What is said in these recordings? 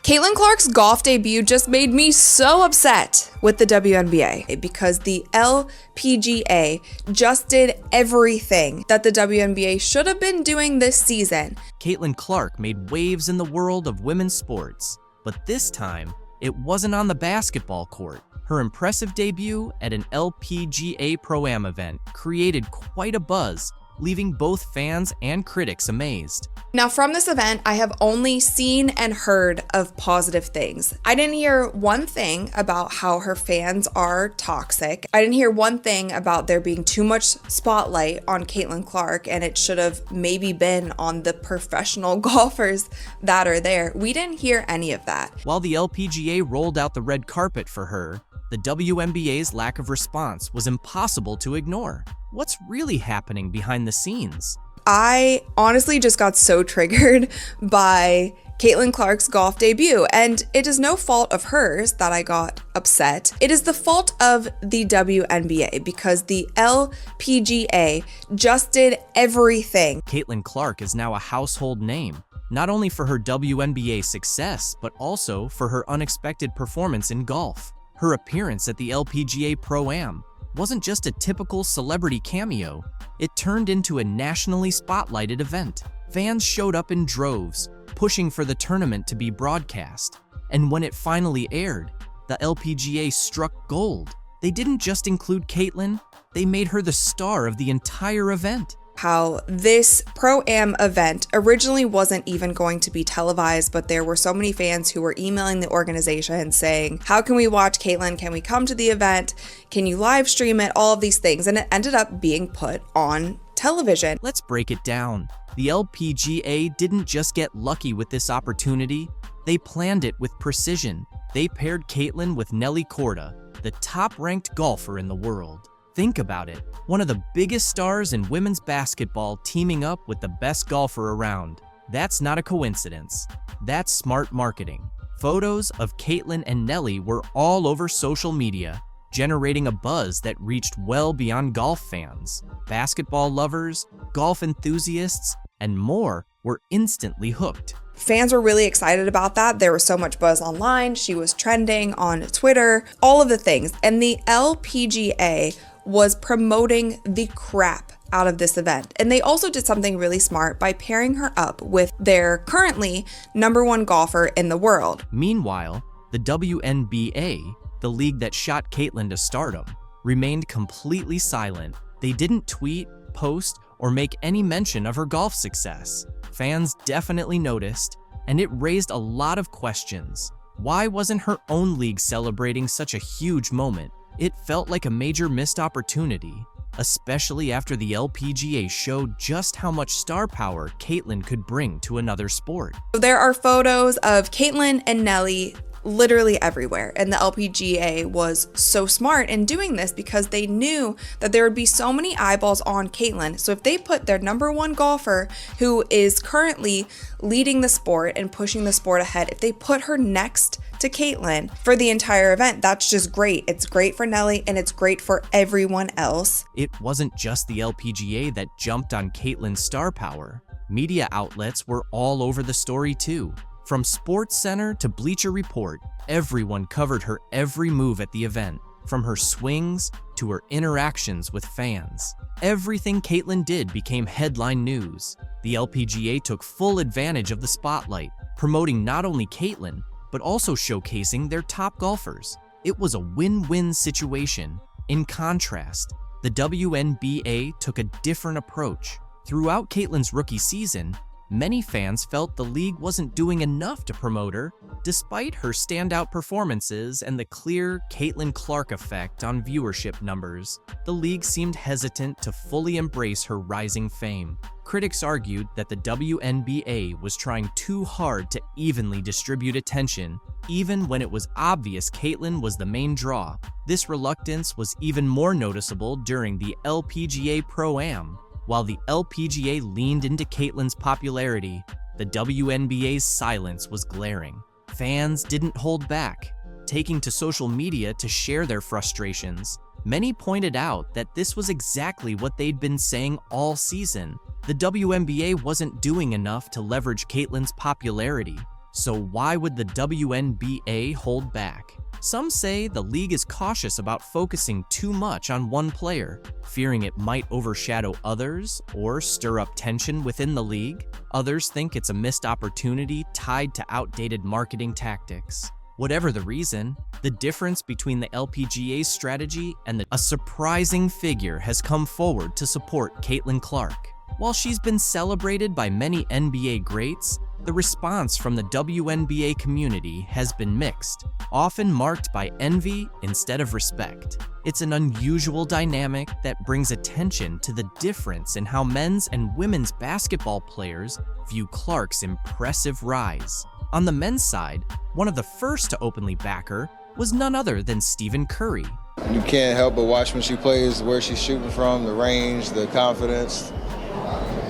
Caitlin Clark's golf debut just made me so upset with the WNBA because the LPGA just did everything that the WNBA should have been doing this season. Caitlin Clark made waves in the world of women's sports, but this time, it wasn't on the basketball court. Her impressive debut at an LPGA Pro-Am event created quite a buzz, leaving both fans and critics amazed. Now, from this event, I have only seen and heard of positive things. I didn't hear one thing about how her fans are toxic. I didn't hear one thing about there being too much spotlight on Caitlin Clark and it should have maybe been on the professional golfers that are there. We didn't hear any of that. While the LPGA rolled out the red carpet for her, the WNBA's lack of response was impossible to ignore. What's really happening behind the scenes? I honestly just got so triggered by Caitlin Clark's golf debut, and it is no fault of hers that I got upset. It is the fault of the WNBA because the LPGA just did everything. Caitlin Clark is now a household name, not only for her WNBA success, but also for her unexpected performance in golf. Her appearance at the LPGA Pro-Am wasn't just a typical celebrity cameo, it turned into a nationally spotlighted event. Fans showed up in droves, pushing for the tournament to be broadcast. And when it finally aired, the LPGA struck gold. They didn't just include Caitlin, they made her the star of the entire event. How this Pro-Am event originally wasn't even going to be televised, but there were so many fans who were emailing the organization saying, how can we watch Caitlin? Can we come to the event? Can you live stream it? All of these things. And it ended up being put on television. Let's break it down. The LPGA didn't just get lucky with this opportunity, they planned it with precision. They paired Caitlin with Nelly Korda, the top-ranked golfer in the world. Think about it, one of the biggest stars in women's basketball teaming up with the best golfer around. That's not a coincidence. That's smart marketing. Photos of Caitlin and Nelly were all over social media, generating a buzz that reached well beyond golf fans. Basketball lovers, golf enthusiasts, and more were instantly hooked. Fans were really excited about that. There was so much buzz online. She was trending on Twitter, all of the things. And the LPGA was promoting the crap out of this event. And they also did something really smart by pairing her up with their currently #1 golfer in the world. Meanwhile, the WNBA, the league that shot Caitlin to stardom, remained completely silent. They didn't tweet, post, or make any mention of her golf success. Fans definitely noticed, and it raised a lot of questions. Why wasn't her own league celebrating such a huge moment? It felt like a major missed opportunity, especially after the LPGA showed just how much star power Caitlin could bring to another sport. There are photos of Caitlin and Nelly literally everywhere, and the LPGA was so smart in doing this because they knew that there would be so many eyeballs on Caitlin. So if they put their #1 golfer, who is currently leading the sport and pushing the sport ahead, if they put her next to Caitlin for the entire event, that's just great. It's great for Nelly and it's great for everyone else. It wasn't just the LPGA that jumped on Caitlin's star power. Media outlets were all over the story too. From SportsCenter to Bleacher Report, everyone covered her every move at the event, from her swings to her interactions with fans. Everything Caitlin did became headline news. The LPGA took full advantage of the spotlight, promoting not only Caitlin, but also showcasing their top golfers. It was a win-win situation. In contrast, the WNBA took a different approach. Throughout Caitlin's rookie season, many fans felt the league wasn't doing enough to promote her, despite her standout performances and the clear Caitlin Clark effect on viewership numbers. The league seemed hesitant to fully embrace her rising fame. Critics argued that the WNBA was trying too hard to evenly distribute attention, even when it was obvious Caitlin was the main draw. This reluctance was even more noticeable during the LPGA Pro-Am. While the LPGA leaned into Caitlin's popularity, the WNBA's silence was glaring. Fans didn't hold back, taking to social media to share their frustrations. Many pointed out that this was exactly what they'd been saying all season. The WNBA wasn't doing enough to leverage Caitlin's popularity, So why would the WNBA hold back? Some say the league is cautious about focusing too much on one player, fearing it might overshadow others or stir up tension within the league. Others think it's a missed opportunity tied to outdated marketing tactics. Whatever the reason, the difference between the LPGA's strategy and a surprising figure has come forward to support Caitlin Clark. While she's been celebrated by many NBA greats, the response from the WNBA community has been mixed, often marked by envy instead of respect. It's an unusual dynamic that brings attention to the difference in how men's and women's basketball players view Clark's impressive rise. On the men's side, one of the first to openly back her was none other than Stephen Curry. You can't help but watch when she plays, where she's shooting from, the range, the confidence,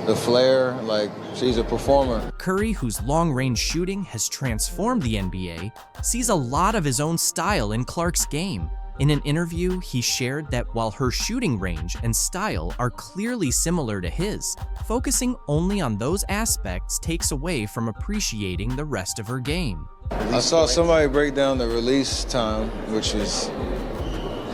the flair, like she's a performer. Curry, whose long-range shooting has transformed the NBA, sees a lot of his own style in Clark's game. In an interview, he shared that while her shooting range and style are clearly similar to his, focusing only on those aspects takes away from appreciating the rest of her game. I saw somebody break down the release time, which is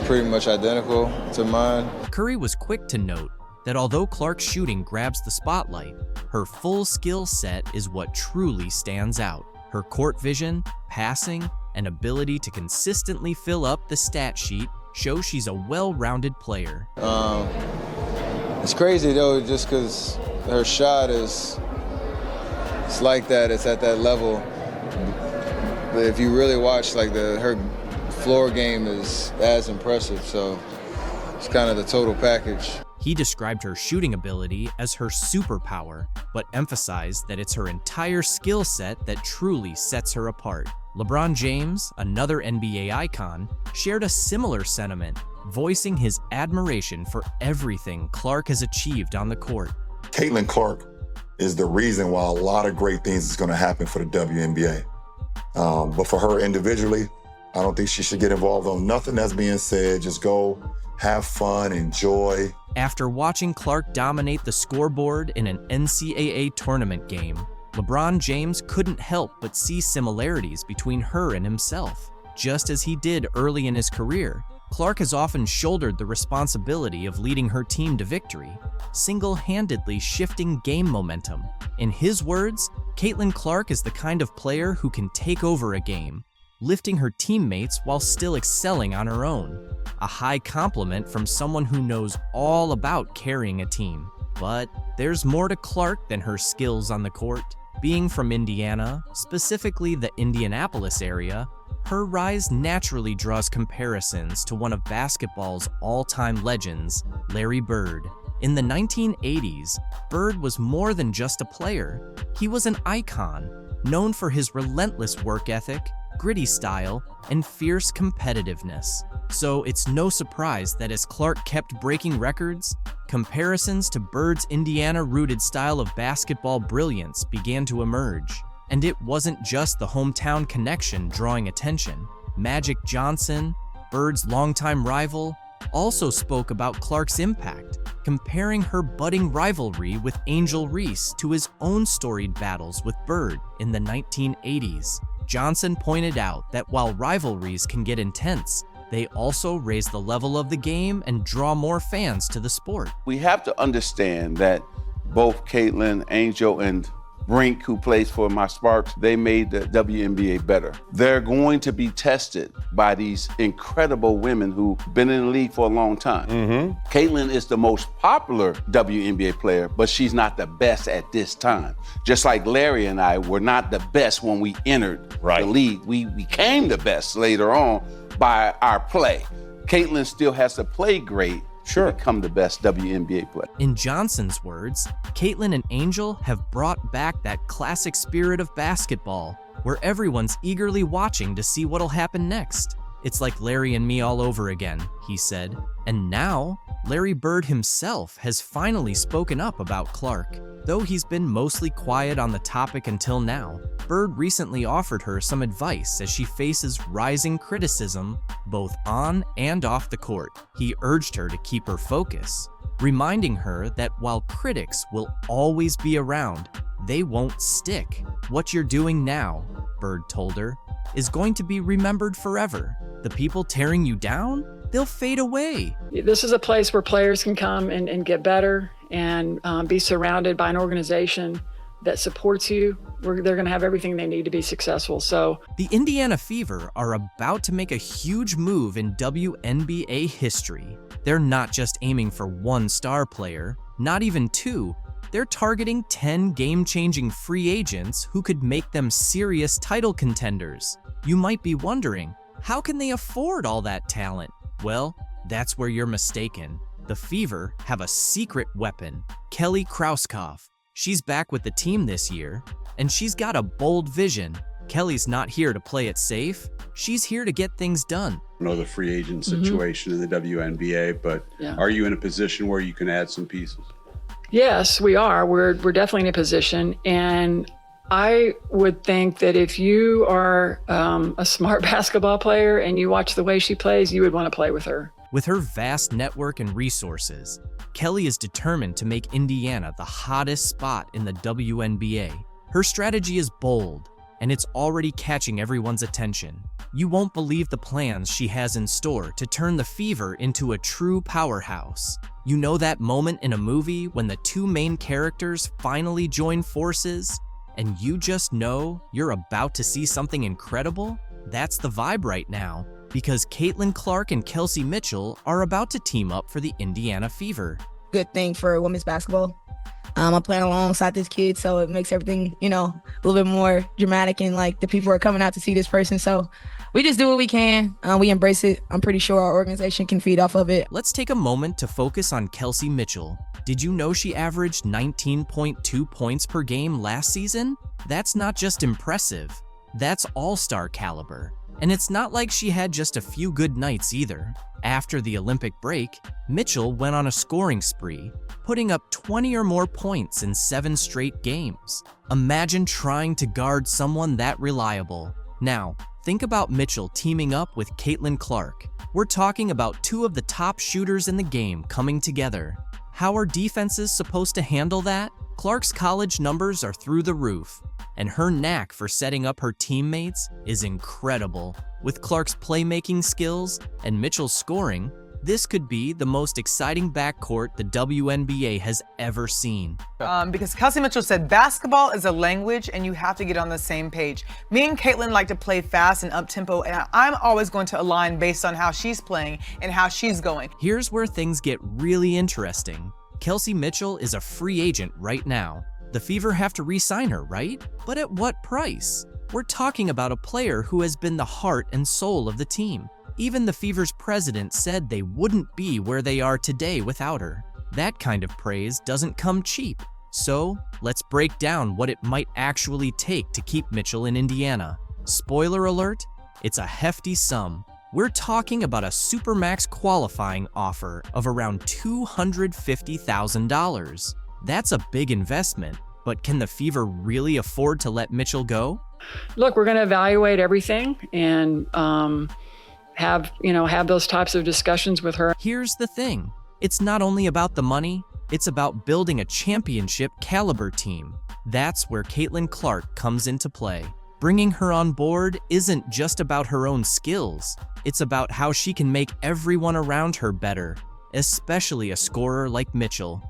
pretty much identical to mine. Curry was quick to note that although Clark's shooting grabs the spotlight, her full skill set is what truly stands out. Her court vision, passing, and ability to consistently fill up the stat sheet show she's a well-rounded player. It's crazy though, just because her shot it's like that, it's at that level. But if you really watch, like her floor game is as impressive, so it's kind of the total package. He described her shooting ability as her superpower, but emphasized that it's her entire skill set that truly sets her apart. LeBron James, another NBA icon, shared a similar sentiment, voicing his admiration for everything Clark has achieved on the court. Caitlin Clark is the reason why a lot of great things is going to happen for the WNBA. But for her individually, I don't think she should get involved on nothing that's being said. Just go, have fun, enjoy. After watching Clark dominate the scoreboard in an NCAA tournament game, LeBron James couldn't help but see similarities between her and himself. Just as he did early in his career, Clark has often shouldered the responsibility of leading her team to victory, single-handedly shifting game momentum. In his words, Caitlin Clark is the kind of player who can take over a game, lifting her teammates while still excelling on her own. A high compliment from someone who knows all about carrying a team. But there's more to Clark than her skills on the court. Being from Indiana, specifically the Indianapolis area, her rise naturally draws comparisons to one of basketball's all-time legends, Larry Bird. In the 1980s, Bird was more than just a player. He was an icon, known for his relentless work ethic, gritty style, and fierce competitiveness. So it's no surprise that as Clark kept breaking records, comparisons to Bird's Indiana-rooted style of basketball brilliance began to emerge. And it wasn't just the hometown connection drawing attention. Magic Johnson, Bird's longtime rival, also spoke about Clark's impact, comparing her budding rivalry with Angel Reese to his own storied battles with Bird in the 1980s. Johnson pointed out that while rivalries can get intense, they also raise the level of the game and draw more fans to the sport. We have to understand that both Caitlin, Angel, and Brink, who plays for my Sparks, they made the WNBA better. They're going to be tested by these incredible women who've been in the league for a long time. Caitlin is the most popular WNBA player, but she's not the best at this time. Just like Larry and I were not the best when we entered the league. We became the best later on by our play. Caitlin still has to play great to become the best WNBA player. In Johnson's words, Caitlin and Angel have brought back that classic spirit of basketball, where everyone's eagerly watching to see what'll happen next. It's like Larry and me all over again, he said. And now, Larry Bird himself has finally spoken up about Clark. Though he's been mostly quiet on the topic until now, Bird recently offered her some advice as she faces rising criticism both on and off the court. He urged her to keep her focus, reminding her that while critics will always be around, they won't stick. What you're doing now, Bird told her, is going to be remembered forever. The people tearing you down, they'll fade away. This is a place where players can come and get better and be surrounded by an organization that supports you. They're going to have everything they need to be successful. So the Indiana Fever are about to make a huge move in WNBA history. They're not just aiming for one star player, not even two. They're targeting 10 game-changing free agents who could make them serious title contenders. You might be wondering, how can they afford all that talent? Well, that's where you're mistaken. The Fever have a secret weapon, Kelly Krauskopf. She's back with the team this year, and she's got a bold vision. Kelly's not here to play it safe. She's here to get things done. I know the free agent situation in the WNBA, but are you in a position where you can add some pieces? yes, we are. We're definitely in a position. And I would think that if you are a smart basketball player and you watch the way she plays, you would want to play with her. With her vast network and resources, Kelly is determined to make Indiana the hottest spot in the WNBA. Her strategy is bold, and it's already catching everyone's attention. You won't believe the plans she has in store to turn the Fever into a true powerhouse. You know that moment in a movie when the two main characters finally join forces, and you just know you're about to see something incredible? That's the vibe right now, because Caitlin Clark and Kelsey Mitchell are about to team up for the Indiana Fever. Good thing for women's basketball. I'm playing alongside this kid, so it makes everything, a little bit more dramatic, and like the people are coming out to see this person. So we just do what we can. We embrace it. I'm pretty sure our organization can feed off of it. Let's take a moment to focus on Kelsey Mitchell. Did you know she averaged 19.2 points per game last season? That's not just impressive. That's all-star caliber. And it's not like she had just a few good nights either. After the Olympic break, Mitchell went on a scoring spree, putting up 20 or more points in 7 straight games. Imagine trying to guard someone that reliable. Now, think about Mitchell teaming up with Caitlin Clark. We're talking about two of the top shooters in the game coming together. How are defenses supposed to handle that? Clark's college numbers are through the roof, and her knack for setting up her teammates is incredible. With Clark's playmaking skills and Mitchell's scoring, this could be the most exciting backcourt the WNBA has ever seen. Because Kelsey Mitchell said basketball is a language and you have to get on the same page. Me and Caitlin like to play fast and up-tempo, and I'm always going to align based on how she's playing and how she's going. Here's where things get really interesting. Kelsey Mitchell is a free agent right now. The Fever have to re-sign her, right? But at what price? We're talking about a player who has been the heart and soul of the team. Even the Fever's president said they wouldn't be where they are today without her. That kind of praise doesn't come cheap. So, let's break down what it might actually take to keep Mitchell in Indiana. Spoiler alert, it's a hefty sum. We're talking about a Supermax qualifying offer of around $250,000. That's a big investment, but can the Fever really afford to let Mitchell go? Look, we're going to evaluate everything and have those types of discussions with her. Here's the thing. It's not only about the money, it's about building a championship caliber team. That's where Caitlin Clark comes into play. Bringing her on board isn't just about her own skills. It's about how she can make everyone around her better, especially a scorer like Mitchell.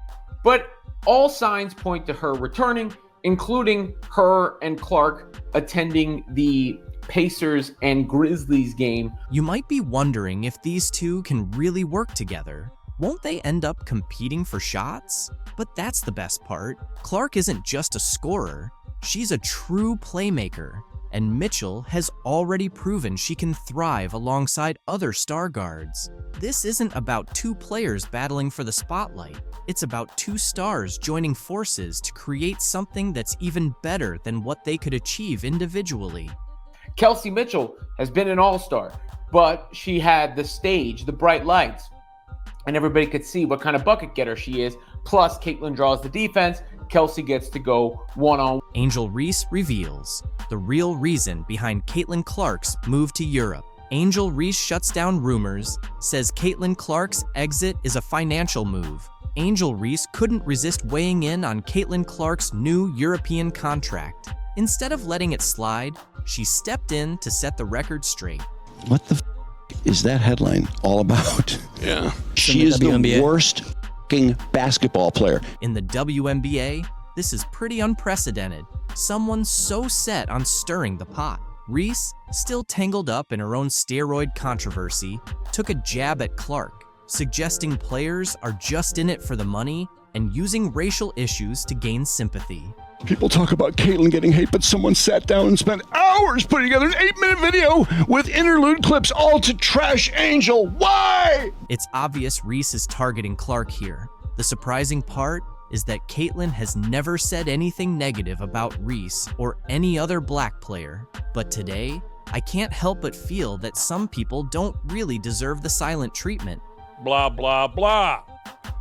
But all signs point to her returning, including her and Clark attending the Pacers and Grizzlies game. You might be wondering if these two can really work together. Won't they end up competing for shots? But that's the best part. Clark isn't just a scorer. She's a true playmaker, and Mitchell has already proven she can thrive alongside other star guards. This isn't about two players battling for the spotlight. It's about two stars joining forces to create something that's even better than what they could achieve individually. Kelsey Mitchell has been an all-star, but she had the stage, the bright lights, and everybody could see what kind of bucket getter she is. Plus, Caitlin draws the defense. Kelsey gets to go one-on-one. Angel Reese reveals the real reason behind Caitlin Clark's move to Europe. Angel Reese shuts down rumors, says Caitlin Clark's exit is a financial move. Angel Reese couldn't resist weighing in on Caitlin Clark's new European contract. Instead of letting it slide, she stepped in to set the record straight. What the is that headline all about? Yeah. She is the worst basketball player. In the WNBA, this is pretty unprecedented. Someone so set on stirring the pot. Reese, still tangled up in her own steroid controversy, took a jab at Clark, suggesting players are just in it for the money and using racial issues to gain sympathy. People talk about Caitlin getting hate, but someone sat down and spent hours putting together an 8-minute video with interlude clips all to trash Angel. Why? It's obvious Reese is targeting Clark here. The surprising part is that Caitlin has never said anything negative about Reese or any other black player. But today, I can't help but feel that some people don't really deserve the silent treatment. Blah, blah, blah.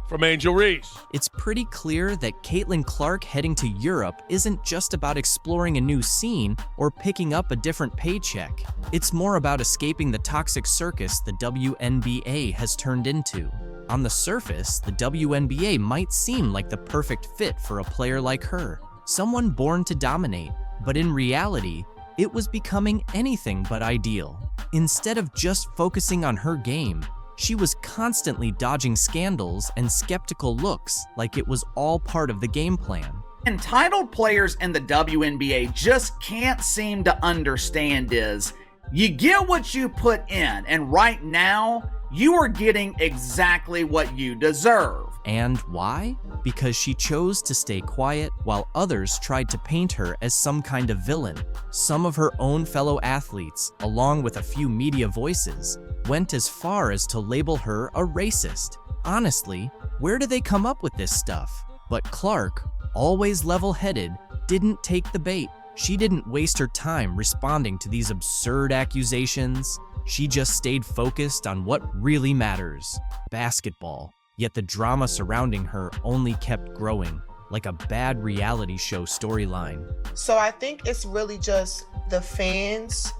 From Angel Reese. It's pretty clear that Caitlin Clark heading to Europe isn't just about exploring a new scene or picking up a different paycheck. It's more about escaping the toxic circus the WNBA has turned into. On the surface, the WNBA might seem like the perfect fit for a player like her, someone born to dominate, but in reality, it was becoming anything but ideal. Instead of just focusing on her game, she was constantly dodging scandals and skeptical looks like it was all part of the game plan. Entitled players in the WNBA just can't seem to understand is, you get what you put in, and right now, you are getting exactly what you deserve. And why? Because she chose to stay quiet while others tried to paint her as some kind of villain. Some of her own fellow athletes, along with a few media voices, went as far as to label her a racist. Honestly, where do they come up with this stuff? But Clark, always level-headed, didn't take the bait. She didn't waste her time responding to these absurd accusations. She just stayed focused on what really matters, basketball. Yet the drama surrounding her only kept growing, like a bad reality show storyline. So I think it's really just the fans,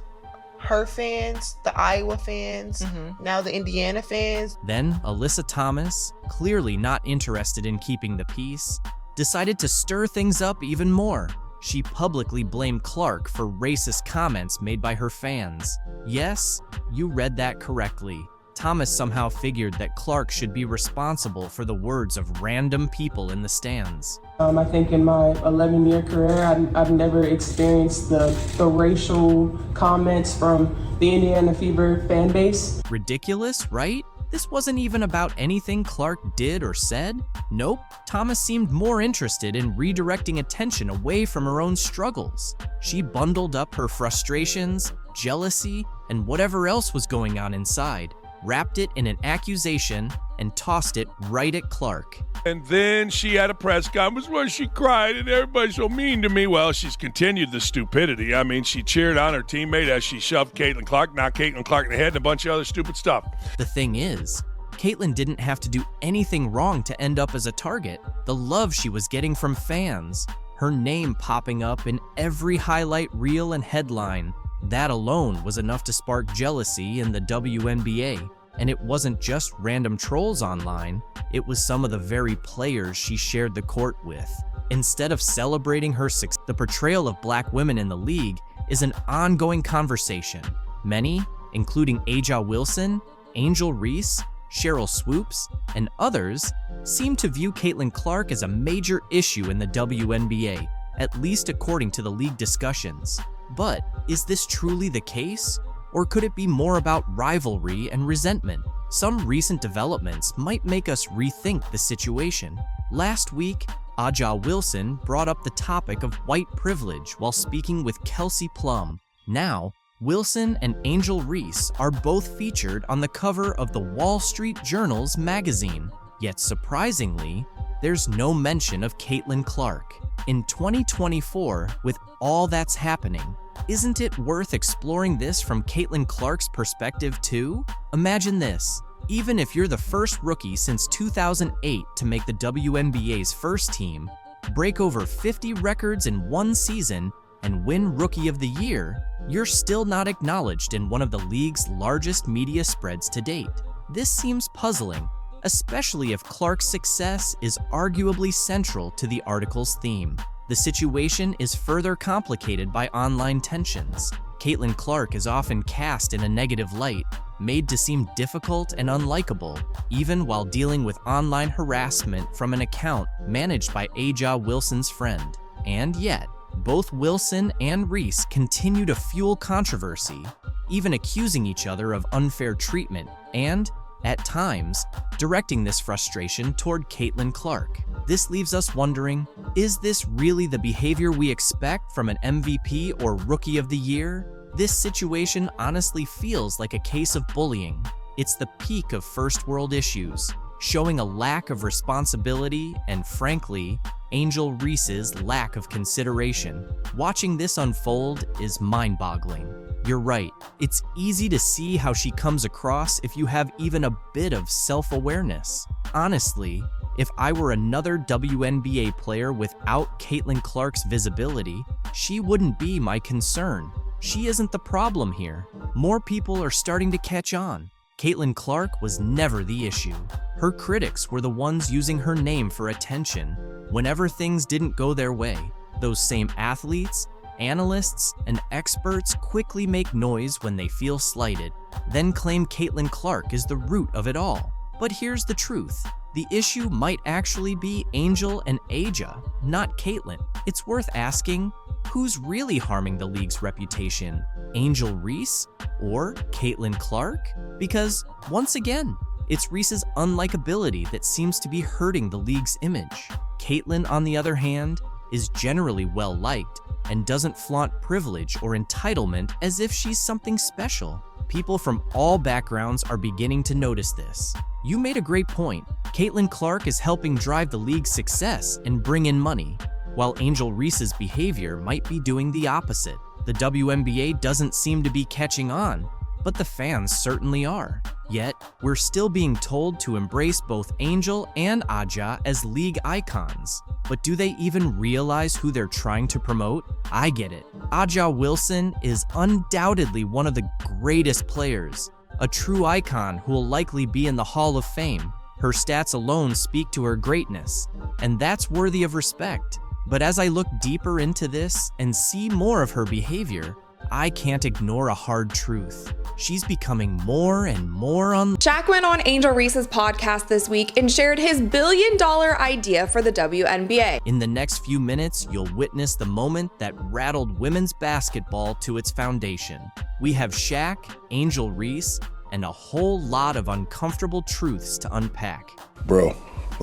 her fans, the Iowa fans, now the Indiana fans. Then Alyssa Thomas, clearly not interested in keeping the peace, decided to stir things up even more. She publicly blamed Clark for racist comments made by her fans. Yes, you read that correctly. Thomas somehow figured that Clark should be responsible for the words of random people in the stands. I think in my 11-year career, I've never experienced the racial comments from the Indiana Fever fan base. Ridiculous, right? This wasn't even about anything Clark did or said. Nope, Thomas seemed more interested in redirecting attention away from her own struggles. She bundled up her frustrations, jealousy, and whatever else was going on inside, wrapped it in an accusation, and tossed it right at Clark. And then she had a press conference where she cried and everybody's so mean to me. Well, she's continued the stupidity. I mean, she cheered on her teammate as she shoved Caitlin Clark, knocked Caitlin Clark in the head, and a bunch of other stupid stuff. The thing is, Caitlin didn't have to do anything wrong to end up as a target. The love she was getting from fans, her name popping up in every highlight reel and headline, that alone was enough to spark jealousy in the WNBA. And it wasn't just random trolls online, it was some of the very players she shared the court with. Instead of celebrating her success, the portrayal of black women in the league is an ongoing conversation. Many, including Aja Wilson, Angel Reese, Cheryl Swoops, and others, seem to view Caitlin Clark as a major issue in the WNBA, at least according to the league discussions. But is this truly the case? Or could it be more about rivalry and resentment? Some recent developments might make us rethink the situation. Last week, Aja Wilson brought up the topic of white privilege while speaking with Kelsey Plum. Now, Wilson and Angel Reese are both featured on the cover of the Wall Street Journal's magazine. Yet surprisingly, there's no mention of Caitlin Clark. In 2024, with all that's happening, isn't it worth exploring this from Caitlin Clark's perspective too? Imagine this. Even if you're the first rookie since 2008 to make the WNBA's first team, break over 50 records in one season, and win Rookie of the Year, you're still not acknowledged in one of the league's largest media spreads to date. This seems puzzling. especially if Clark's success is arguably central to the article's theme. The situation is further complicated by online tensions. Caitlin Clark is often cast in a negative light, made to seem difficult and unlikable, even while dealing with online harassment from an account managed by Aja Wilson's friend. And yet, both Wilson and Reese continue to fuel controversy, even accusing each other of unfair treatment and, at times, directing this frustration toward Caitlin Clark. This leaves us wondering, is this really the behavior we expect from an MVP or Rookie of the Year? This situation honestly feels like a case of bullying. It's the peak of first world issues, showing a lack of responsibility and, frankly, Angel Reese's lack of consideration. Watching this unfold is mind-boggling. You're right, it's easy to see how she comes across if you have even a bit of self-awareness. Honestly, if I were another WNBA player without Caitlin Clark's visibility, she wouldn't be my concern. She isn't the problem here. More people are starting to catch on. Caitlin Clark was never the issue. Her critics were the ones using her name for attention whenever things didn't go their way. Those same athletes, analysts, and experts quickly make noise when they feel slighted, then claim Caitlin Clark is the root of it all. But here's the truth. The issue might actually be Angel and Aja, not Caitlin. It's worth asking, who's really harming the league's reputation? Angel Reese or Caitlin Clark? Because, once again, it's Reese's unlikability that seems to be hurting the league's image. Caitlin, on the other hand, is generally well-liked and doesn't flaunt privilege or entitlement as if she's something special. People from all backgrounds are beginning to notice this. You made a great point. Caitlin Clark is helping drive the league's success and bring in money, while Angel Reese's behavior might be doing the opposite. The WNBA doesn't seem to be catching on, but the fans certainly are. Yet, we're still being told to embrace both Angel and Aja as league icons. But do they even realize who they're trying to promote? I get it. Aja Wilson is undoubtedly one of the greatest players, a true icon who will likely be in the Hall of Fame. Her stats alone speak to her greatness, and that's worthy of respect. But as I look deeper into this and see more of her behavior, I can't ignore a hard truth. She's becoming more and more Shaq went on Angel Reese's podcast this week and shared his billion-dollar idea for the WNBA. In the next few minutes, you'll witness the moment that rattled women's basketball to its foundation. We have Shaq, Angel Reese, and a whole lot of uncomfortable truths to unpack. Bro,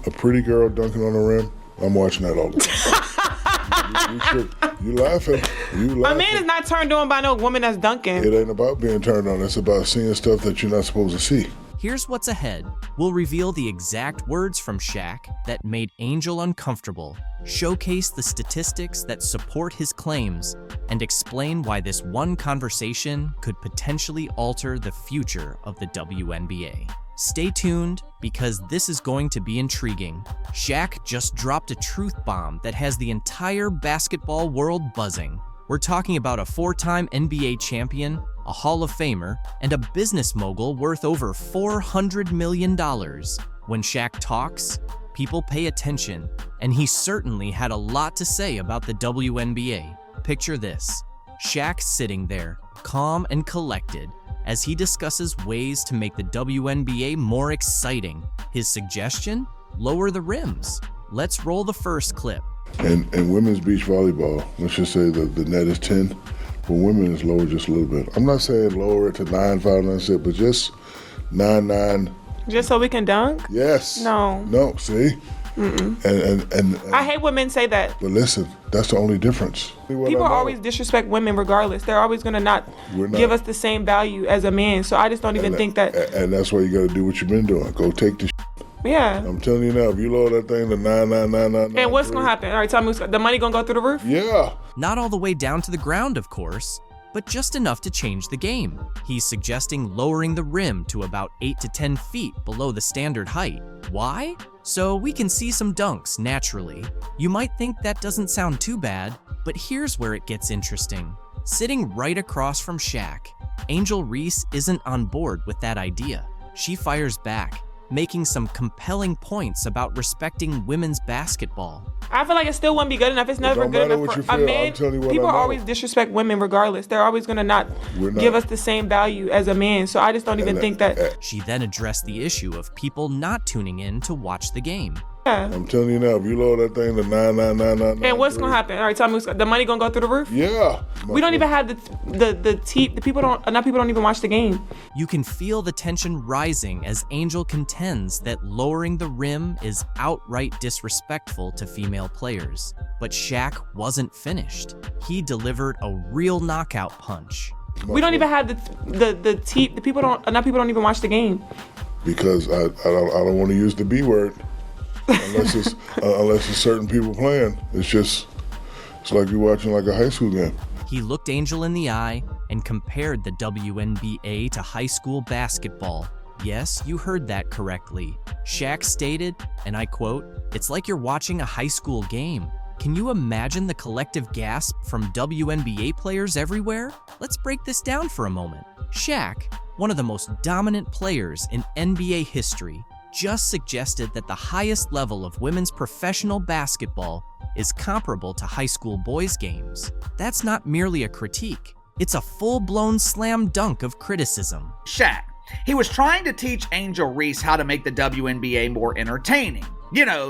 a pretty girl dunking on the rim, I'm watching that all the time. You laughing. My man is not turned on by no woman that's dunking. It ain't about being turned on. It's about seeing stuff that you're not supposed to see. Here's what's ahead. We'll reveal the exact words from Shaq that made Angel uncomfortable, showcase the statistics that support his claims, and explain why this one conversation could potentially alter the future of the WNBA. Stay tuned, because this is going to be intriguing. Shaq just dropped a truth bomb that has the entire basketball world buzzing. We're talking about a 4-time NBA champion, a Hall of Famer, and a business mogul worth over $400 million. When Shaq talks, people pay attention, and he certainly had a lot to say about the WNBA. Picture this: Shaq sitting there, calm and collected, as he discusses ways to make the WNBA more exciting. His suggestion? Lower the rims. Let's roll the first clip. And women's beach volleyball, let's just say the net is 10, but women is lower just a little bit. I'm not saying lower it to 9, 5, 9, 6, but just 9, 9. Just so we can dunk? Yes. No. No, see? And I hate when men say that. But listen, that's the only difference. People always disrespect women regardless. They're always going to not give us the same value as a man. So I just don't even think that. And that's why you got to do what you've been doing. Go take the Yeah. I'm telling you now, if you lower that thing to 99999. And what's going to happen? All right, tell me, the money going to go through the roof? Yeah. Not all the way down to the ground, of course, but just enough to change the game. He's suggesting lowering the rim to about 8 to 10 feet below the standard height. Why? So we can see some dunks naturally. You might think that doesn't sound too bad, but here's where it gets interesting. Sitting right across from Shaq, Angel Reese isn't on board with that idea. She fires back, making some compelling points about respecting women's basketball. I feel like it still wouldn't be good enough. It's never good enough for a man. People always disrespect women regardless. They're always going to not give us the same value as a man. So I just don't even think that. She then addressed the issue of people not tuning in to watch the game. I'm telling you now, if you lower that thing to 99999. And what's gonna happen? All right, tell me, the money gonna go through the roof? Yeah. We don't even have the people don't even watch the game. You can feel the tension rising as Angel contends that lowering the rim is outright disrespectful to female players. But Shaq wasn't finished. He delivered a real knockout punch. We don't even have the people don't even watch the game. Because I don't want to use the B word. Unless it's certain people playing. It's like you're watching like a high school game. He looked Angel in the eye and compared the WNBA to high school basketball. Yes, you heard that correctly. Shaq stated, and I quote, "It's like you're watching a high school game." Can you imagine the collective gasp from WNBA players everywhere? Let's break this down for a moment. Shaq, one of the most dominant players in NBA history, just suggested that the highest level of women's professional basketball is comparable to high school boys' games. That's not merely a critique. It's a full-blown slam dunk of criticism. Shaq, he was trying to teach Angel Reese how to make the WNBA more entertaining.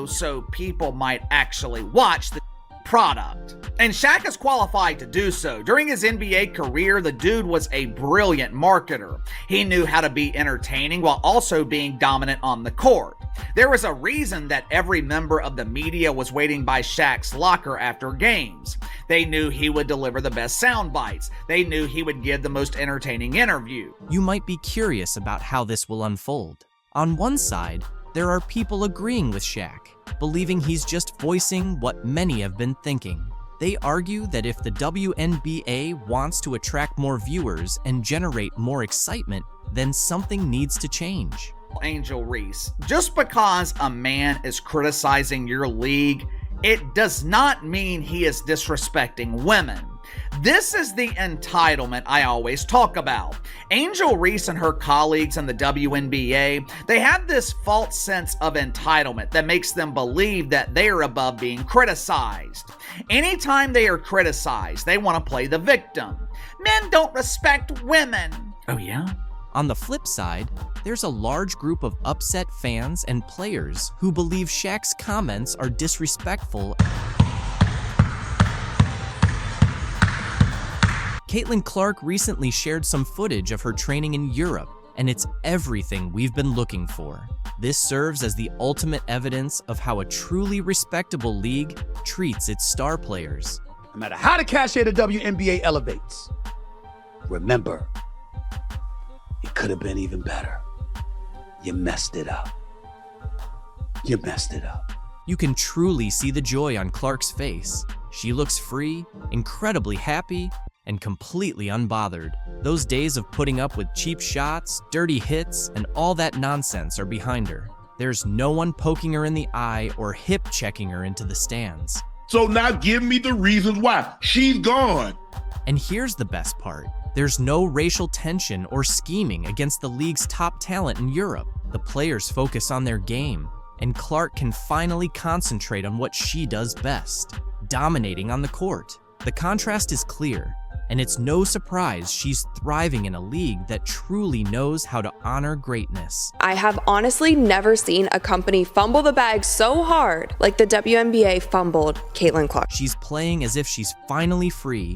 So people might actually watch the product. And Shaq is qualified to do so. During his NBA career, the dude was a brilliant marketer. He knew how to be entertaining while also being dominant on the court. There was a reason that every member of the media was waiting by Shaq's locker after games. They knew he would deliver the best sound bites. They knew he would give the most entertaining interview. You might be curious about how this will unfold. On one side, there are people agreeing with Shaq, believing he's just voicing what many have been thinking. They argue that if the WNBA wants to attract more viewers and generate more excitement, then something needs to change. Angel Reese, just because a man is criticizing your league, it does not mean he is disrespecting women. This is the entitlement I always talk about. Angel Reese and her colleagues in the WNBA, they have this false sense of entitlement that makes them believe that they are above being criticized. Anytime they are criticized, they want to play the victim. Men don't respect women. Oh yeah? On the flip side, there's a large group of upset fans and players who believe Shaq's comments are disrespectful. Caitlin Clark recently shared some footage of her training in Europe, and it's everything we've been looking for. This serves as the ultimate evidence of how a truly respectable league treats its star players. No matter how the cachet of the WNBA elevates, remember, it could have been even better. You messed it up. You messed it up. You can truly see the joy on Clark's face. She looks free, incredibly happy, and completely unbothered. Those days of putting up with cheap shots, dirty hits, and all that nonsense are behind her. There's no one poking her in the eye or hip-checking her into the stands. So now give me the reasons why. She's gone. And here's the best part. There's no racial tension or scheming against the league's top talent in Europe. The players focus on their game, and Clark can finally concentrate on what she does best, dominating on the court. The contrast is clear, and it's no surprise she's thriving in a league that truly knows how to honor greatness. I have honestly never seen a company fumble the bag so hard like the WNBA fumbled Caitlin Clark. She's playing as if she's finally free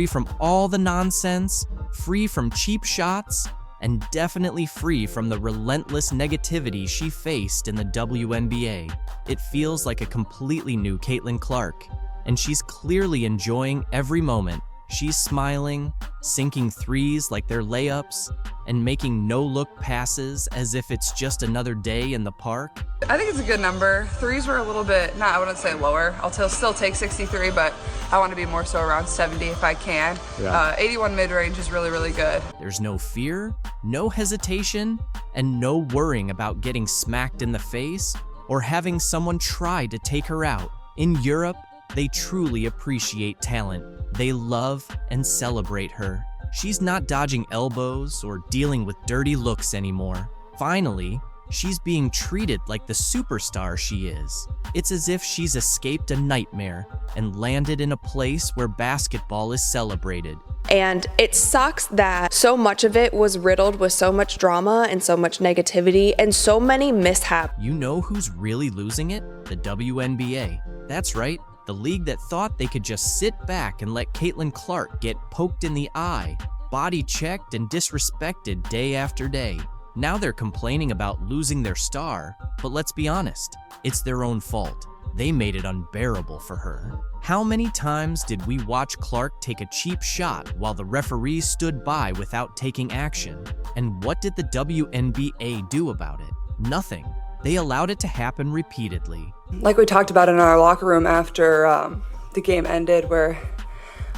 from all the nonsense, free from cheap shots, and definitely free from the relentless negativity she faced in the WNBA. It feels like a completely new Caitlin Clark, and she's clearly enjoying every moment. She's smiling, sinking threes like they're layups, and making no-look passes as if it's just another day in the park. I think it's a good number. Threes were a little bit, I wouldn't say lower. I'll still take 63, but I want to be more so around 70 if I can. Yeah. 81 mid-range is really, really good. There's no fear, no hesitation, and no worrying about getting smacked in the face or having someone try to take her out. In Europe, they truly appreciate talent. They love and celebrate her. She's not dodging elbows or dealing with dirty looks anymore. Finally, she's being treated like the superstar she is. It's as if she's escaped a nightmare and landed in a place where basketball is celebrated. And it sucks that so much of it was riddled with so much drama and so much negativity and so many mishaps. You know who's really losing it? The WNBA. That's right, the league that thought they could just sit back and let Caitlin Clark get poked in the eye, body checked and disrespected day after day. Now they're complaining about losing their star, but let's be honest, it's their own fault. They made it unbearable for her. How many times did we watch Clark take a cheap shot while the referees stood by without taking action? And what did the WNBA do about it? Nothing. They allowed it to happen repeatedly. Like we talked about in our locker room after the game ended, where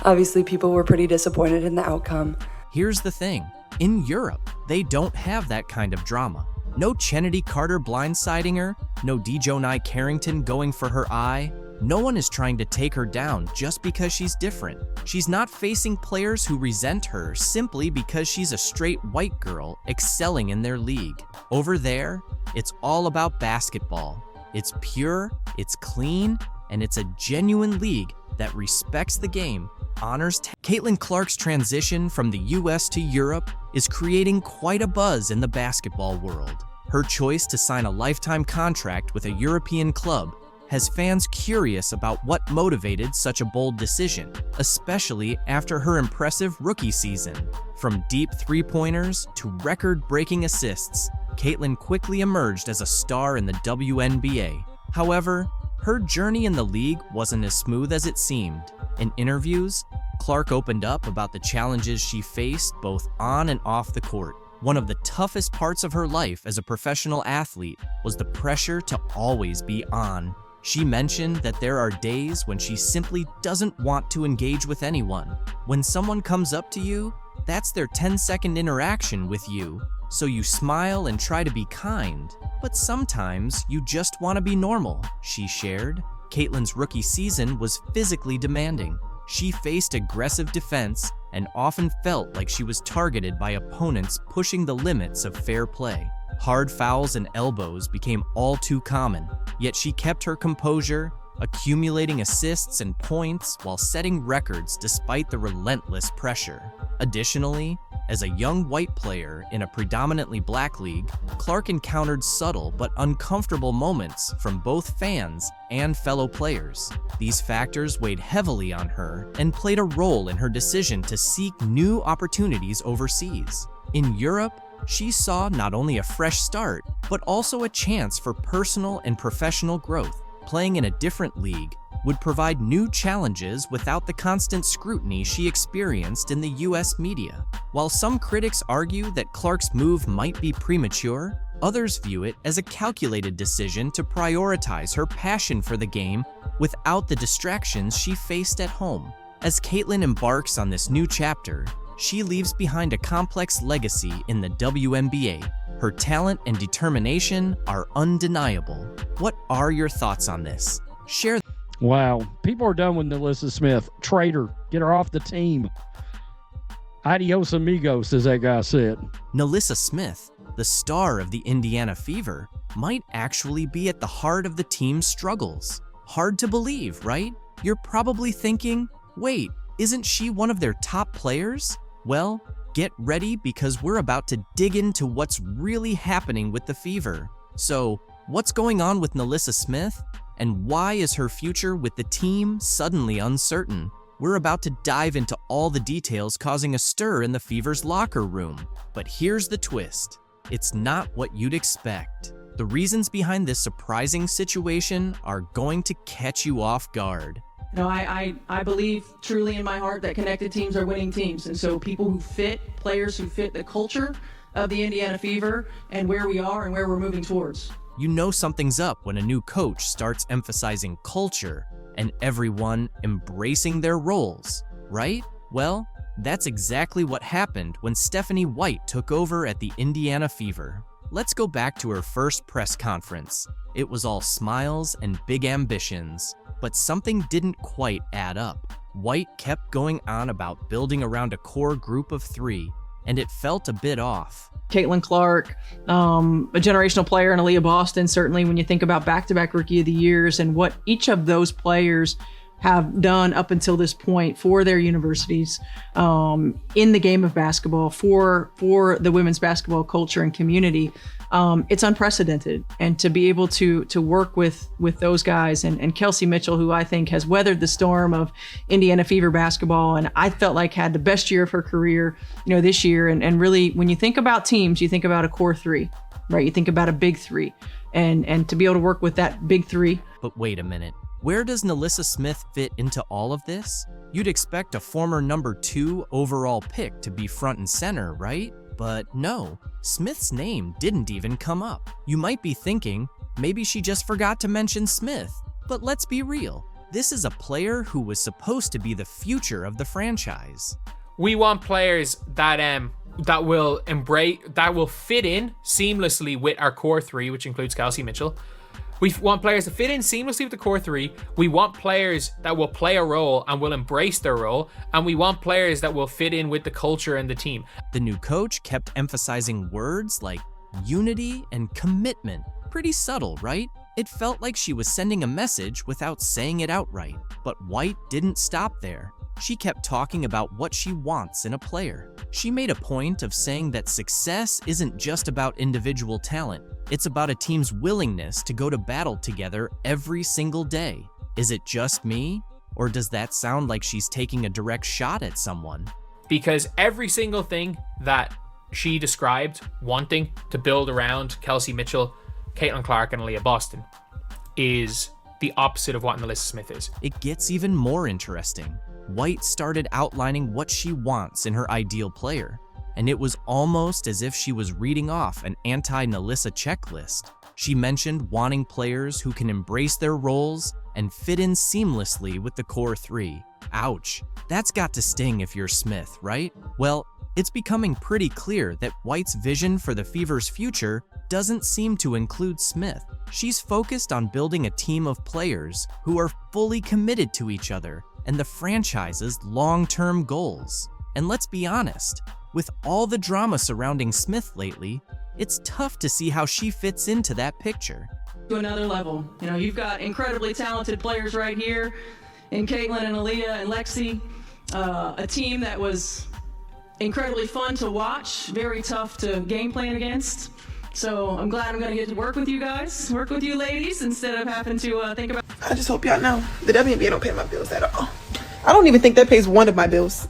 obviously people were pretty disappointed in the outcome. Here's the thing. In Europe, they don't have that kind of drama. No Chennedy Carter blindsiding her, no Dejonai Carrington going for her eye. No one is trying to take her down just because she's different. She's not facing players who resent her simply because she's a straight white girl excelling in their league. Over there, it's all about basketball. It's pure, it's clean, and it's a genuine league that respects the game, honors Caitlin Clark's transition from the US to Europe is creating quite a buzz in the basketball world. Her choice to sign a lifetime contract with a European club has fans curious about what motivated such a bold decision, especially after her impressive rookie season. From deep three-pointers to record-breaking assists, Caitlin quickly emerged as a star in the WNBA. However, her journey in the league wasn't as smooth as it seemed. In interviews, Clark opened up about the challenges she faced both on and off the court. One of the toughest parts of her life as a professional athlete was the pressure to always be on. She mentioned that there are days when she simply doesn't want to engage with anyone. When someone comes up to you, that's their 10-second interaction with you. So you smile and try to be kind, but sometimes you just want to be normal, she shared. Caitlin's rookie season was physically demanding. She faced aggressive defense and often felt like she was targeted by opponents pushing the limits of fair play. Hard fouls and elbows became all too common, yet she kept her composure, accumulating assists and points while setting records despite the relentless pressure. Additionally, as a young white player in a predominantly black league, Clark encountered subtle but uncomfortable moments from both fans and fellow players. These factors weighed heavily on her and played a role in her decision to seek new opportunities overseas. In Europe, she saw not only a fresh start, but also a chance for personal and professional growth. Playing in a different league would provide new challenges without the constant scrutiny she experienced in the US media. While some critics argue that Clark's move might be premature, others view it as a calculated decision to prioritize her passion for the game without the distractions she faced at home. As Caitlin embarks on this new chapter, she leaves behind a complex legacy in the WNBA. Her talent and determination are undeniable. What are your thoughts on this? Share. Wow. People are done with NaLyssa Smith. Traitor. Get her off the team. Adios amigos, as that guy said. NaLyssa Smith, the star of the Indiana Fever, might actually be at the heart of the team's struggles. Hard to believe, right? You're probably thinking, wait, isn't she one of their top players? Well, get ready because we're about to dig into what's really happening with the Fever. So, what's going on with NaLyssa Smith? And why is her future with the team suddenly uncertain? We're about to dive into all the details causing a stir in the Fever's locker room. But here's the twist. It's not what you'd expect. The reasons behind this surprising situation are going to catch you off guard. You know, I believe truly in my heart that connected teams are winning teams. And so people who fit, players who fit the culture of the Indiana Fever and where we are and where we're moving towards. You know something's up when a new coach starts emphasizing culture and everyone embracing their roles, right? Well, that's exactly what happened when Stephanie White took over at the Indiana Fever. Let's go back to her first press conference. It was all smiles and big ambitions. But something didn't quite add up. White kept going on about building around a core group of 3, and it felt a bit off. Caitlin Clark, a generational player, and Aaliyah Boston, certainly when you think about back-to-back Rookie of the Years and what each of those players have done up until this point for their universities, in the game of basketball, for the women's basketball culture and community. It's unprecedented. And to be able to work with those guys and Kelsey Mitchell, who I think has weathered the storm of Indiana Fever basketball, and I felt like had the best year of her career, this year. And really, when you think about teams, you think about a core three, right? You think about a big three, and to be able to work with that big three. But wait a minute. Where does NaLyssa Smith fit into all of this? You'd expect a former number 2 overall pick to be front and center, right? But no, Smith's name didn't even come up. You might be thinking, maybe she just forgot to mention Smith. But let's be real, this is a player who was supposed to be the future of the franchise. We want players that will fit in seamlessly with our core three, which includes Kelsey Mitchell. We want players to fit in seamlessly with the core three. We want players that will play a role and will embrace their role. And we want players that will fit in with the culture and the team. The new coach kept emphasizing words like unity and commitment. Pretty subtle, right? It felt like she was sending a message without saying it outright. But White didn't stop there. She kept talking about what she wants in a player. She made a point of saying that success isn't just about individual talent. It's about a team's willingness to go to battle together every single day. Is it just me? Or does that sound like she's taking a direct shot at someone? Because every single thing that she described wanting to build around Kelsey Mitchell, Caitlin Clark, and Aaliyah Boston is the opposite of what NaLyssa Smith is. It gets even more interesting. White started outlining what she wants in her ideal player, and it was almost as if she was reading off an anti-NaLyssa checklist. She mentioned wanting players who can embrace their roles and fit in seamlessly with the core three. Ouch, that's got to sting if you're Smith, right? Well, it's becoming pretty clear that White's vision for the Fever's future doesn't seem to include Smith. She's focused on building a team of players who are fully committed to each other and the franchise's long-term goals. And let's be honest, with all the drama surrounding Smith lately, it's tough to see how she fits into that picture. To another level. You've got incredibly talented players right here in Caitlin and Aaliyah and Lexi, a team that was incredibly fun to watch, very tough to game plan against. So I'm glad I'm going to get to work with you guys, work with you ladies, instead of having to think about... I just hope y'all know, the WNBA don't pay my bills at all. I don't even think that pays one of my bills.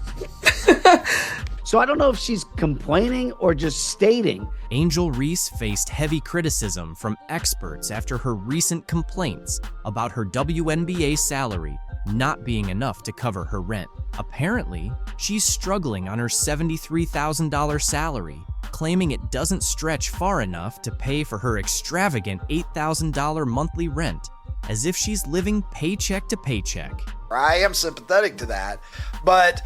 So I don't know if she's complaining or just stating. Angel Reese faced heavy criticism from experts after her recent complaints about her WNBA salary not being enough to cover her rent. Apparently, she's struggling on her $73,000 salary, claiming it doesn't stretch far enough to pay for her extravagant $8,000 monthly rent, as if she's living paycheck to paycheck. I am sympathetic to that, but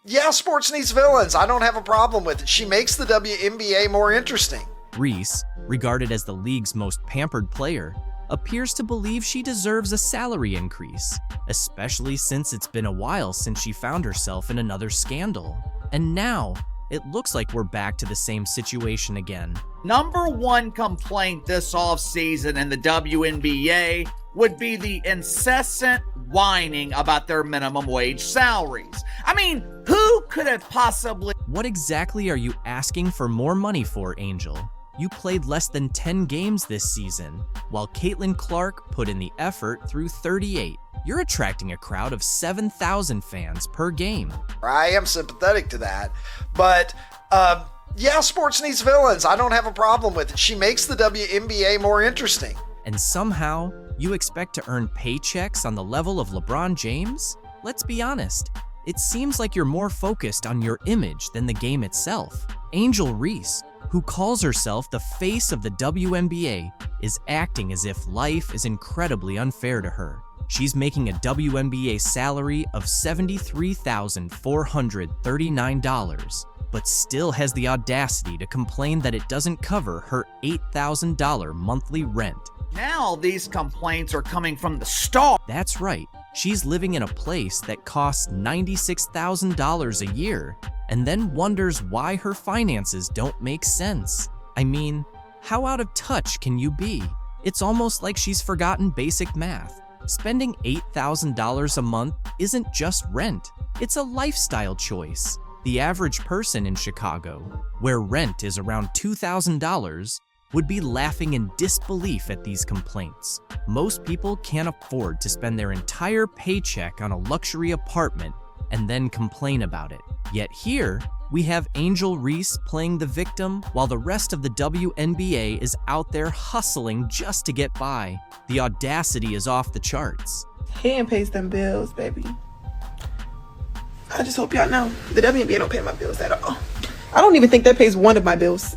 yeah, sports needs villains. I don't have a problem with it. She makes the WNBA more interesting. Reese, regarded as the league's most pampered player, appears to believe she deserves a salary increase, especially since it's been a while since she found herself in another scandal. And now, it looks like we're back to the same situation again. Number one complaint this offseason in the WNBA would be the incessant whining about their minimum wage salaries. I mean, who could have possibly... What exactly are you asking for more money for, Angel? You played less than 10 games this season, while Caitlin Clark put in the effort through 38. You're attracting a crowd of 7,000 fans per game. I am sympathetic to that, but yeah, sports needs villains. I don't have a problem with it. She makes the WNBA more interesting. And somehow, you expect to earn paychecks on the level of LeBron James? Let's be honest, it seems like you're more focused on your image than the game itself. Angel Reese, who calls herself the face of the WNBA, is acting as if life is incredibly unfair to her. She's making a WNBA salary of $73,439, but still has the audacity to complain that it doesn't cover her $8,000 monthly rent. Now these complaints are coming from the star. That's right. She's living in a place that costs $96,000 a year and then wonders why her finances don't make sense. I mean, how out of touch can you be? It's almost like she's forgotten basic math. Spending $8,000 a month isn't just rent, it's a lifestyle choice. The average person in Chicago, where rent is around $2,000, would be laughing in disbelief at these complaints. Most people can't afford to spend their entire paycheck on a luxury apartment and then complain about it. Yet here, we have Angel Reese playing the victim while the rest of the WNBA is out there hustling just to get by. The audacity is off the charts. He pays them bills, baby. I just hope y'all know the WNBA don't pay my bills at all. I don't even think that pays one of my bills.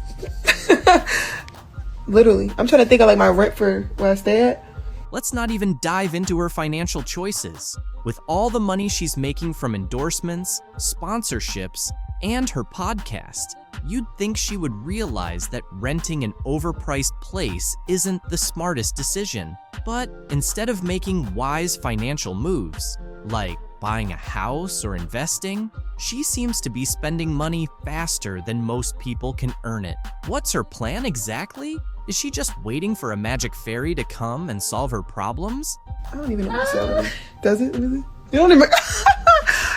Literally. I'm trying to think of like my rent for where I stay at. Let's not even dive into her financial choices. With all the money she's making from endorsements, sponsorships, and her podcast, you'd think she would realize that renting an overpriced place isn't the smartest decision. But instead of making wise financial moves, like buying a house or investing, she seems to be spending money faster than most people can earn it. What's her plan exactly? Is she just waiting for a magic fairy to come and solve her problems? I don't even know what to say. Does it really? You don't even...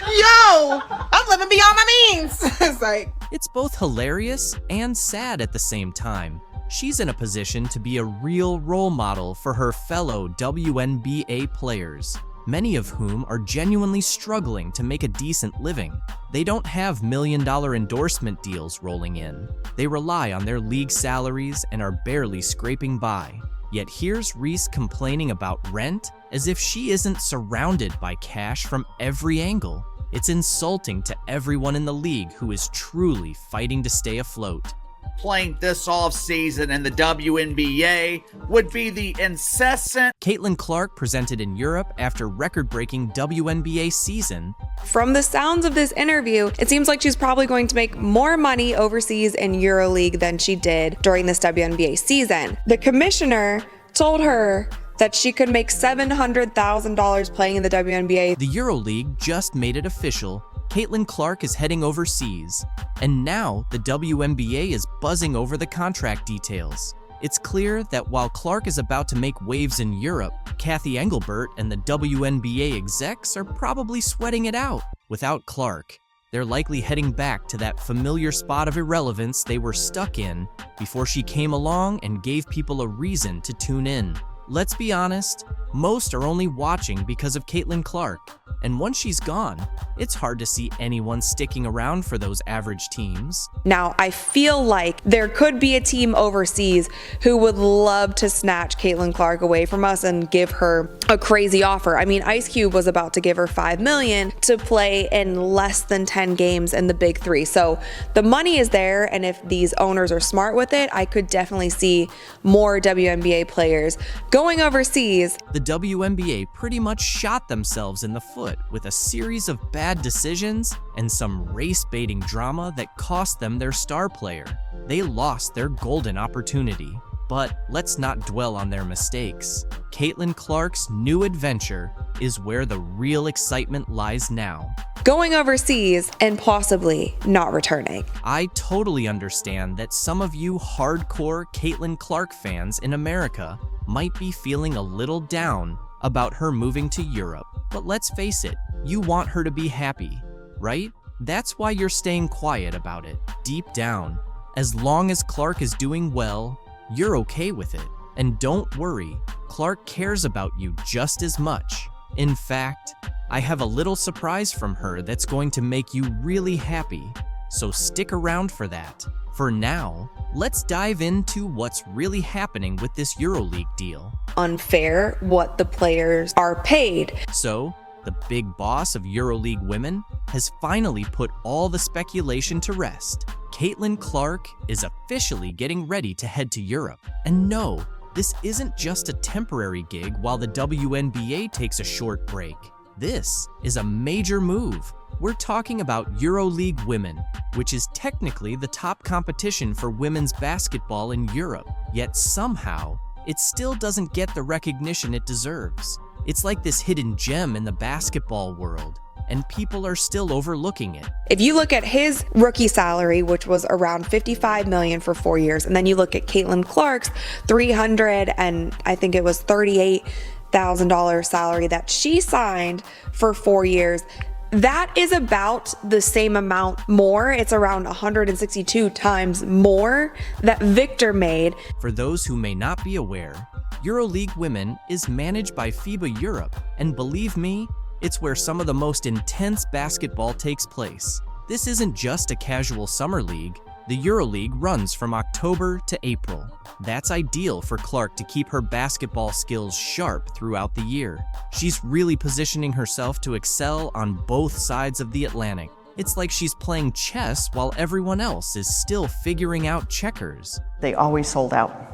Yo! I'm living beyond my means! It's like... It's both hilarious and sad at the same time. She's in a position to be a real role model for her fellow WNBA players, many of whom are genuinely struggling to make a decent living. They don't have million-dollar endorsement deals rolling in. They rely on their league salaries and are barely scraping by. Yet here's Reese complaining about rent as if she isn't surrounded by cash from every angle. It's insulting to everyone in the league who is truly fighting to stay afloat. Playing this off-season in the WNBA would be the incessant... Caitlin Clark presented in Europe after record-breaking WNBA season. From the sounds of this interview, it seems like she's probably going to make more money overseas in EuroLeague than she did during this WNBA season. The commissioner told her that she could make $700,000 playing in the WNBA. The EuroLeague just made it official. Caitlin Clark is heading overseas, and now the WNBA is buzzing over the contract details. It's clear that while Clark is about to make waves in Europe, Kathy Engelbert and the WNBA execs are probably sweating it out. Without Clark, they're likely heading back to that familiar spot of irrelevance they were stuck in before she came along and gave people a reason to tune in. Let's be honest, most are only watching because of Caitlin Clark, and once she's gone, it's hard to see anyone sticking around for those average teams. Now, I feel like there could be a team overseas who would love to snatch Caitlin Clark away from us and give her a crazy offer. I mean, Ice Cube was about to give her $5 million to play in less than 10 games in the Big Three. So the money is there, and if these owners are smart with it, I could definitely see more WNBA players going overseas. The WNBA pretty much shot themselves in the foot with a series of bad decisions and some race-baiting drama that cost them their star player. They lost their golden opportunity. But let's not dwell on their mistakes. Caitlin Clark's new adventure is where the real excitement lies now. Going overseas and possibly not returning. I totally understand that some of you hardcore Caitlin Clark fans in America might be feeling a little down about her moving to Europe. But let's face it, you want her to be happy, right? That's why you're staying quiet about it, deep down. As long as Clark is doing well, you're okay with it. And don't worry, Clark cares about you just as much. In fact, I have a little surprise from her that's going to make you really happy. So stick around for that. For now, let's dive into what's really happening with this EuroLeague deal. Unfair what the players are paid. So, the big boss of EuroLeague women has finally put all the speculation to rest. Caitlin Clark is officially getting ready to head to Europe. And no, this isn't just a temporary gig while the WNBA takes a short break. This is a major move. We're talking about EuroLeague Women, which is technically the top competition for women's basketball in Europe. Yet somehow, it still doesn't get the recognition it deserves. It's like this hidden gem in the basketball world, and people are still overlooking it. If you look at his rookie salary, which was around $55 million for 4 years, and then you look at Caitlin Clark's $300 and I think it was $38,000 salary that she signed for 4 years, that is about the same amount more. It's around 162 times more that Victor made. For those who may not be aware, EuroLeague Women is managed by FIBA Europe, and believe me, it's where some of the most intense basketball takes place. This isn't just a casual summer league. The EuroLeague runs from October to April. That's ideal for Clark to keep her basketball skills sharp throughout the year. She's really positioning herself to excel on both sides of the Atlantic. It's like she's playing chess while everyone else is still figuring out checkers. They always sold out.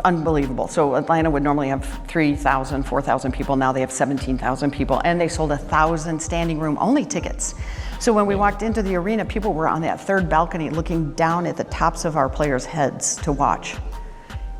Unbelievable. So Atlanta would normally have 3,000, 4,000 people. Now they have 17,000 people, and they sold 1,000 standing room only tickets. So when we walked into the arena, people were on that third balcony looking down at the tops of our players' heads to watch.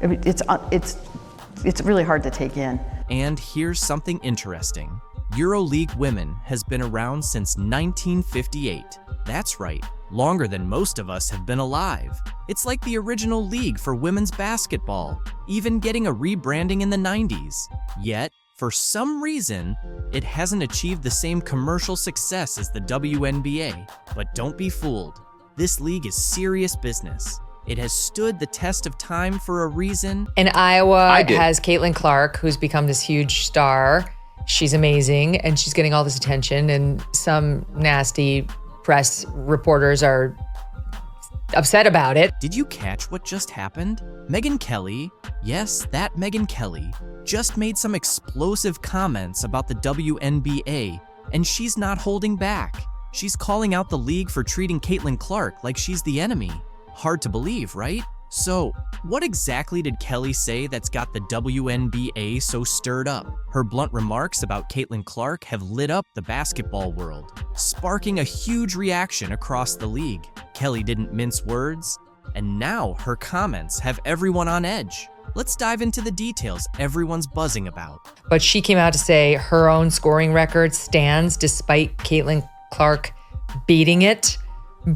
It's really hard to take in. And here's something interesting. EuroLeague Women has been around since 1958. That's right, longer than most of us have been alive. It's like the original league for women's basketball, even getting a rebranding in the 90s. Yet, for some reason, it hasn't achieved the same commercial success as the WNBA. But don't be fooled. This league is serious business. It has stood the test of time for a reason. And Iowa has Caitlin Clark, who's become this huge star. She's amazing, and she's getting all this attention, and some nasty press reporters are upset about it. Did you catch what just happened? Megyn Kelly, yes, that Megyn Kelly, just made some explosive comments about the WNBA, and she's not holding back. She's calling out the league for treating Caitlin Clark like she's the enemy. Hard to believe, right? So, what exactly did Kelly say that's got the WNBA so stirred up? Her blunt remarks about Caitlin Clark have lit up the basketball world, sparking a huge reaction across the league. Kelly didn't mince words, and now her comments have everyone on edge. Let's dive into the details everyone's buzzing about. But she came out to say her own scoring record stands despite Caitlin Clark beating it,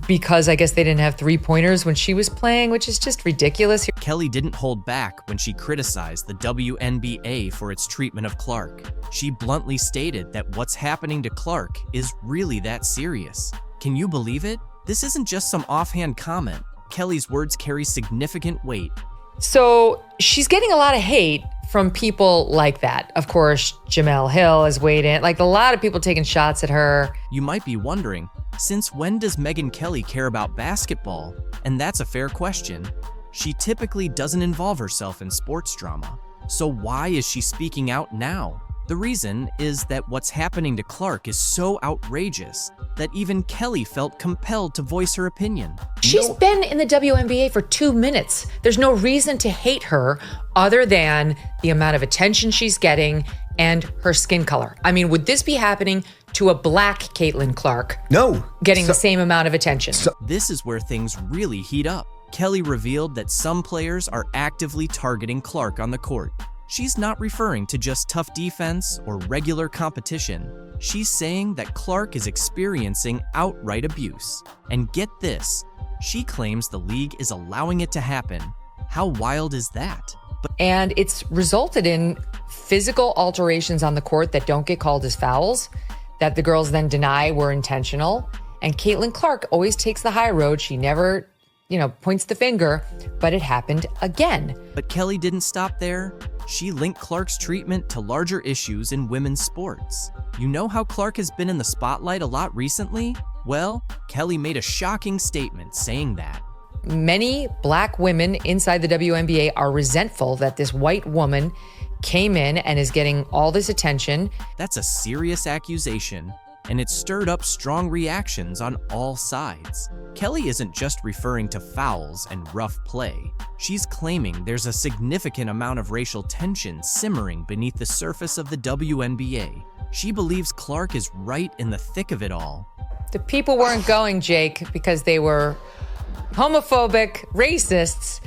because I guess they didn't have three-pointers when she was playing, which is just ridiculous. Kelly didn't hold back when she criticized the WNBA for its treatment of Clark. She bluntly stated that what's happening to Clark is really that serious. Can you believe it? This isn't just some offhand comment. Kelly's words carry significant weight. So she's getting a lot of hate from people like that. Of course, Jamel Hill has weighed in, like a lot of people taking shots at her. You might be wondering, since when does Megyn Kelly care about basketball? And that's a fair question. She typically doesn't involve herself in sports drama. So why is she speaking out now? The reason is that what's happening to Clark is so outrageous that even Kelly felt compelled to voice her opinion. She's been in the WNBA for 2 minutes. There's no reason to hate her other than the amount of attention she's getting and her skin color. I mean, would this be happening to a black Caitlin Clark? No. Getting the same amount of attention. This is where things really heat up. Kelly revealed that some players are actively targeting Clark on the court. She's not referring to just tough defense or regular competition. She's saying that Clark is experiencing outright abuse. And get this, she claims the league is allowing it to happen. How wild is that? And it's resulted in physical alterations on the court that don't get called as fouls, that the girls then deny were intentional. And Caitlin Clark always takes the high road. She never, points the finger, but it happened again. But Kelly didn't stop there. She linked Clark's treatment to larger issues in women's sports. You know how Clark has been in the spotlight a lot recently? Well, Kelly made a shocking statement saying that. Many black women inside the WNBA are resentful that this white woman came in and is getting all this attention. That's a serious accusation, and it stirred up strong reactions on all sides. Kelly isn't just referring to fouls and rough play. She's claiming there's a significant amount of racial tension simmering beneath the surface of the WNBA. She believes Clark is right in the thick of it all. The people weren't going, Jake, because they were homophobic, racists.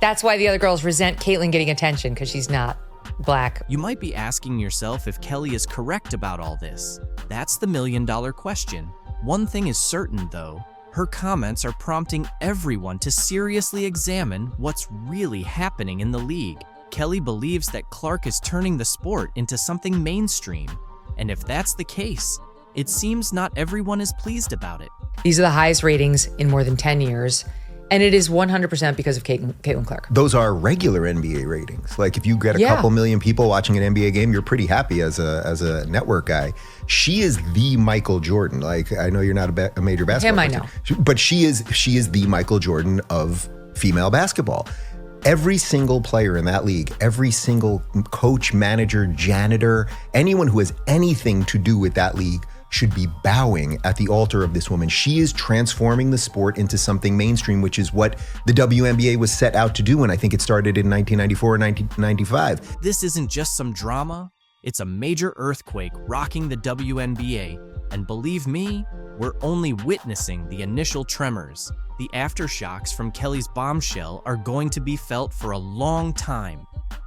That's why the other girls resent Caitlin getting attention, because she's not. black. You might be asking yourself if Kelly is correct about all this. That's the million-dollar question. One thing is certain, though. Her comments are prompting everyone to seriously examine what's really happening in the league. Kelly believes that Clark is turning the sport into something mainstream. And if that's the case, it seems not everyone is pleased about it. These are the highest ratings in more than 10 years. And it is 100% because of Caitlin Clark. Those are regular NBA ratings. Like if you get a couple million people watching an NBA game, you're pretty happy as a network guy. She is the Michael Jordan. Like I know you're not a major basketball Him, I know. but she is the Michael Jordan of female basketball. Every single player in that league, every single coach, manager, janitor, anyone who has anything to do with that league should be bowing at the altar of this woman. She is transforming the sport into something mainstream, which is what the WNBA was set out to do, and I think it started in 1994 or 1995. This isn't just some drama. It's a major earthquake rocking the WNBA. And believe me, we're only witnessing the initial tremors. The aftershocks from Kelly's bombshell are going to be felt for a long time.